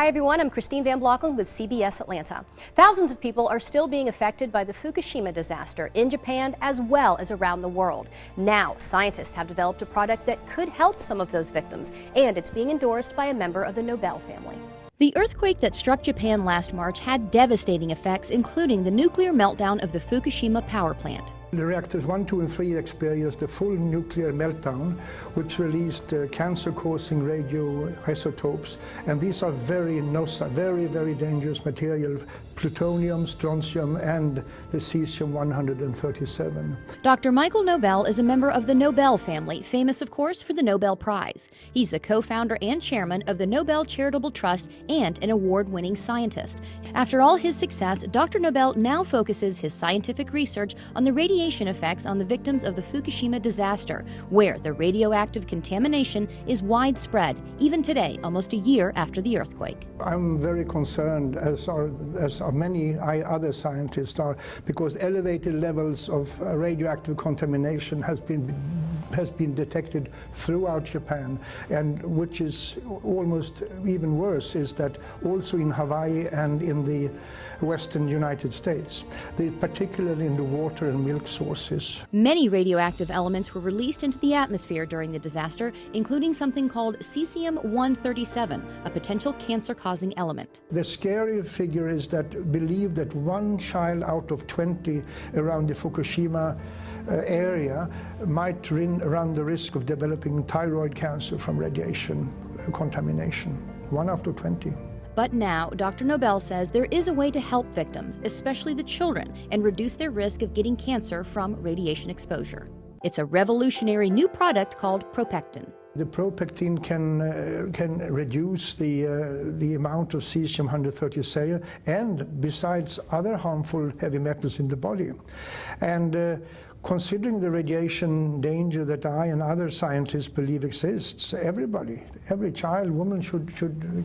Hi everyone, I'm Christine Van Blocken with CBS Atlanta. Thousands of people are still being affected by the Fukushima disaster in Japan as well as around the world. Now, scientists have developed a product that could help some of those victims, and it's being endorsed by a member of the Nobel family. The earthquake that struck Japan last March had devastating effects, including the nuclear meltdown of the Fukushima power plant. The reactors 1, 2, and 3 experienced a full nuclear meltdown, which released cancer-causing radioisotopes, and these are very dangerous materials: plutonium, strontium, and the cesium-137. Dr. Michael Nobel is a member of the Nobel family, famous, of course, for the Nobel Prize. He's the co-founder and chairman of the Nobel Charitable Trust and an award-winning scientist. After all his success, Dr. Nobel now focuses his scientific research on the radiation effects on the victims of the Fukushima disaster, where the radioactive contamination is widespread, even today, almost a year after the earthquake. I'm very concerned, as are many other scientists are, because elevated levels of radioactive contamination has been detected throughout Japan, and which is almost even worse is that also in Hawaii and in the western United States, particularly in the water and milk sources. Many radioactive elements were released into the atmosphere during the disaster, including something called cesium-137, a potential cancer-causing element. The scary figure is that believe that 1 child out of 20 around the Fukushima area might run the risk of developing thyroid cancer from radiation contamination. 1 out of 20. But now, Dr. Nobel says there is a way to help victims, especially the children, and reduce their risk of getting cancer from radiation exposure. It's a revolutionary new product called ProPectin. The ProPectin can reduce the amount of cesium-137 and besides other harmful heavy metals in the body. And considering the radiation danger that I and other scientists believe exists, every child, woman should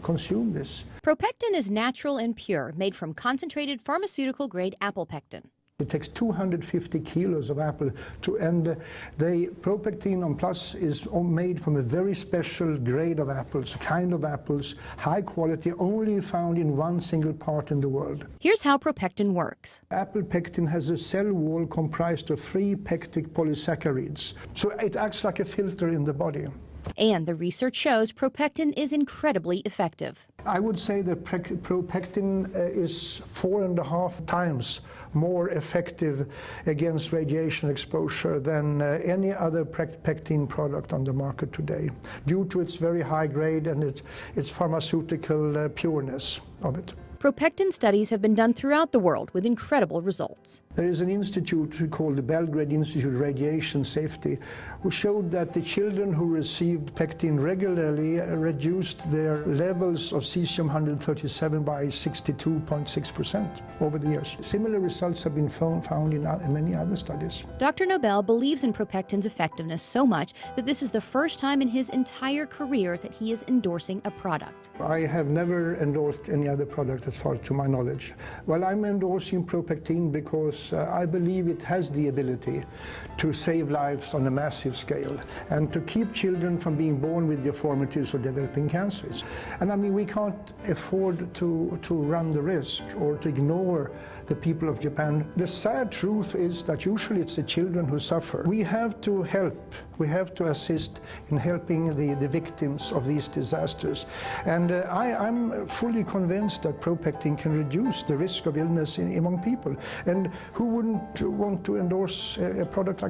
consume this. ProPectin is natural and pure, made from concentrated pharmaceutical-grade apple pectin. It takes 250 kilos of apple and the ProPectin on Plus is made from a very special grade of apples, kind of apples, high quality, only found in one single part in the world. Here's how ProPectin works. Apple pectin has a cell wall comprised of 3 pectic polysaccharides, so it acts like a filter in the body. And the research shows ProPectin is incredibly effective. I would say that ProPectin is 4.5 times more effective against radiation exposure than any other pectin product on the market today, due to its very high grade and its pharmaceutical pureness of it. ProPectin studies have been done throughout the world with incredible results. There is an institute called the Belgrade Institute of Radiation Safety, who showed that the children who received pectin regularly reduced their levels of cesium-137 by 62.6% over the years. Similar results have been found in many other studies. Dr. Nobel believes in ProPectin's effectiveness so much that this is the first time in his entire career that he is endorsing a product. I have never endorsed any other product as far to my knowledge. Well, I'm endorsing ProPectin because I believe it has the ability to save lives on a massive scale and to keep children from being born with deformities or developing cancers. And I mean, we can't afford to run the risk or to ignore the people of Japan. The sad truth is that usually it's the children who suffer. We have to help, we have to assist in helping the victims of these disasters. And I'm fully convinced that ProPectin can reduce the risk of illness among people. And who wouldn't want to endorse a product like that?